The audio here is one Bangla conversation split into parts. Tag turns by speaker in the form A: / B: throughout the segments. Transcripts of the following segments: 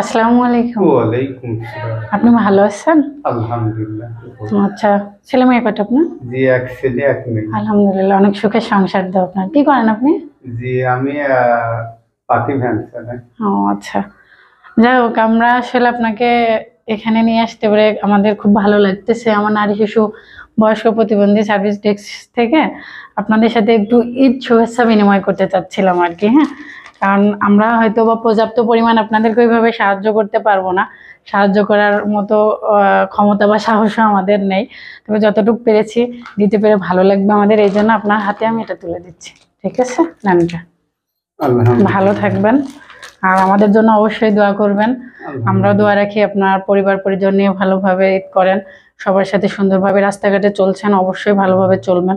A: আসসালামু আলাইকুম।
B: ওয়ালাইকুম আসসালাম।
A: আপনি ভালো আছেন?
B: আলহামদুলিল্লাহ।
A: আচ্ছা, ছেলে মেয়ে কয়টা আপনার?
B: জি, এক ছেলে এক মেয়ে।
A: আলহামদুলিল্লাহ, অনেক সুখের সংসার দাও আপনার। কি করেন আপনি?
B: জি, আমি পাতি ভ্যান চালাই।
A: ও আচ্ছা, যাই হোক, আমরা আসলে আপনাকে এখানে নিয়ে আসতে পারে আমাদের খুব ভালো লাগতেছে। আমার নারী শিশু বয়স্ক প্রতিবন্ধী সার্ভিস ডেস্ক থেকে আপনাদের সাথে একটু ঈদ শুভেচ্ছা বিনিময় করতে চাচ্ছিলাম আর কি। হ্যাঁ, কারণ আমরা হয়তো বা পর্যাপ্ত পরিমাণ আপনাদেরকে ওইভাবে সাহায্য করতে পারবো না, সাহায্য করার মতো ক্ষমতা বা সাহসও আমাদের নেই। তবে যতটুকু পেরেছি দিতে পেরে ভালো লাগবে আমাদের, এই জন্য আপনার হাতে আমি এটা তুলে দিচ্ছি। ঠিক আছে, নানটা ভালো থাকবেন আর আমাদের জন্য অবশ্যই দোয়া করবেন। আমরা দোয়া রাখি আপনার পরিবার পরিজন নিয়ে ভালোভাবে ঈদ করেন, সবার সাথে সুন্দরভাবে রাস্তাঘাটে চলছেন, অবশ্যই ভালোভাবে চলবেন,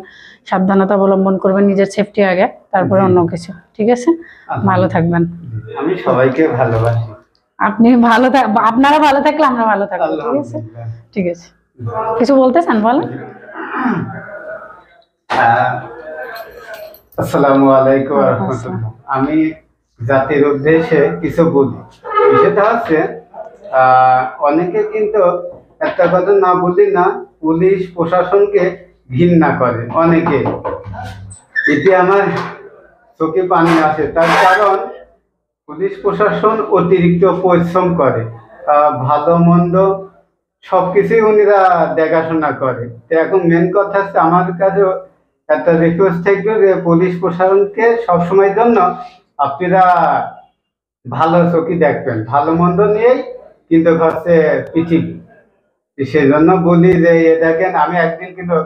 A: সাবধানতা অবলম্বন করবেন, নিজের সেফটি আগে, তারপরে অন্য কিছু। ঠিক আছে, ভালো থাকবেন।
B: আমি সবাইকে ভালোবাসি।
A: আপনি ভালো আপনারা ভালো থাকলে আমরা ভালো থাকবো। ঠিক আছে, ঠিক আছে, কিছু বলতে চান বলেন।
B: আসসালামু আলাইকুম ওয়া রাহমাতুল্লাহ। আমি জাতির উদ্দেশ্যে কিছু বলি। বিষয়টা হচ্ছে অনেকে কিন্তু একটা কথা না বলি না, পুলিশ প্রশাসনকে ঘৃণা করে অনেকে। এতে আমার চোখে পানি আসে। তার কারণ পুলিশ প্রশাসন অতিরিক্ত পরিশ্রম করে, ভালো মন্দ সবকিছুই উনিরা দেখাশোনা করে। তো এখন মেন কথা হচ্ছে আমার কাছে একটা রিকোয়েস্ট থাকবে যে পুলিশ প্রশাসনকে সবসময়ের জন্য আপনারা ভালো চোখে দেখবেন, ভালো মন্দ নিয়েই কিন্তু হচ্ছে পৃথিবী। সেই জন্য বলি যে দেখেন, আমি একদিন কিন্তু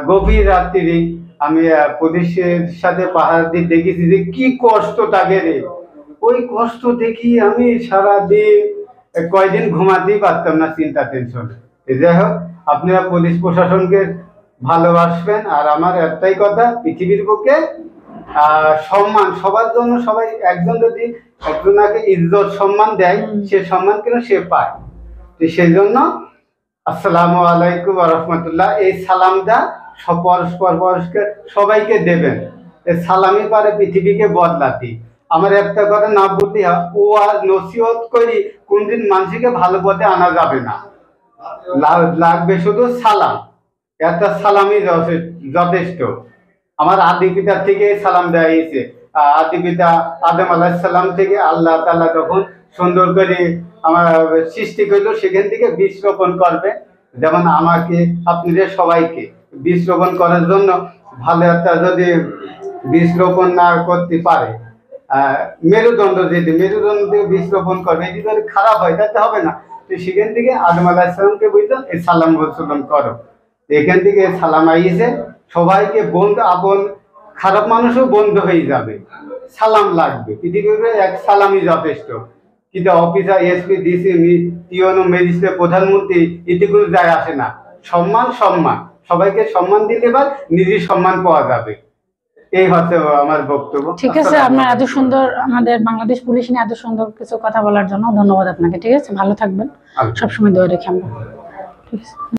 B: গভীর রাত্রি আমি পুলিশের সাথে পাহাড় দিয়ে দেখেছি যে কি কষ্ট তাকে রে। ওই কষ্ট দেখি আমি সারাদিন কয়দিন ঘুমাতেই পারতাম না, চিন্তা টেনশনে। যাই হোক, আপনারা পুলিশ প্রশাসনকে ভালোবাসবেন। আর আমার একটাই কথা, পৃথিবীর বুকে সম্মান সবার জন্য, সবাই একজন যদি একজনকে ইজ্জত সম্মান দেয়, সে সম্মান কিন্তু সে পায়। তো সেই জন্য আসসালামু আলাইকুম ওয়া রাহমাতুল্লাহ, এই সালামটা পরস্পর পরস্পর সবাইকে দেবেন। এই সালামই পারে পৃথিবীকে বদলাতে। আমার একটা কথা না বলতে ও আর নসিহত করি, কোনদিন মানুষকে ভালো পথে আনা যাবে না। লাগবে শুধু সালাম, একটা সালামই যথেষ্ট। আমার আদি পিতার থেকে সালাম দেওয়া হয়েছে। আদি পিতা আদম আলাইহিস সালাম থেকে আল্লাহ তাআলা যখন সুন্দর করে আমার সৃষ্টি করলো, সেখান থেকে বীজ রোপণ করবে। যেমন আমাকে আপনাদের সবাইকে বীজ রোপণ করার জন্য ভালো একটা যদি বীজ রোপণ না করতে পারে, মেরুদণ্ড থেকে বীজ রোপণ করবে, এটি যদি খারাপ হয় তাতে হবে না। তো সেখান থেকে আদম আলাইহিস সালামকে বুঝলাম এই সালাম গোসলন করো। এখান থেকে সালাম আইছে, সবাইকে বন্ধু আপন, খারাপ মানুষও বন্ধ হয়ে যাবে। সালাম লাগবে, পৃথিবীর এক সালামই যথেষ্ট। কিন্তু অফিসার, এসপি, ডিসি, টিওনো, ম্যাজিস্ট্রেট, প্রধানমন্ত্রী এটুকুর যায় আসে না। সম্মান সম্মান, সবাইকে সম্মান দিলে এবার নিজের সম্মান পাওয়া যাবে। এই হচ্ছে আমার বক্তব্য।
A: ঠিক আছে, আপনার এত সুন্দর আমাদের বাংলাদেশ পুলিশ নিয়ে এত সুন্দর কিছু কথা বলার জন্য ধন্যবাদ আপনাকে। ঠিক আছে, ভালো থাকবেন, সবসময় দোয়া রেখে আমরা। ঠিক আছে।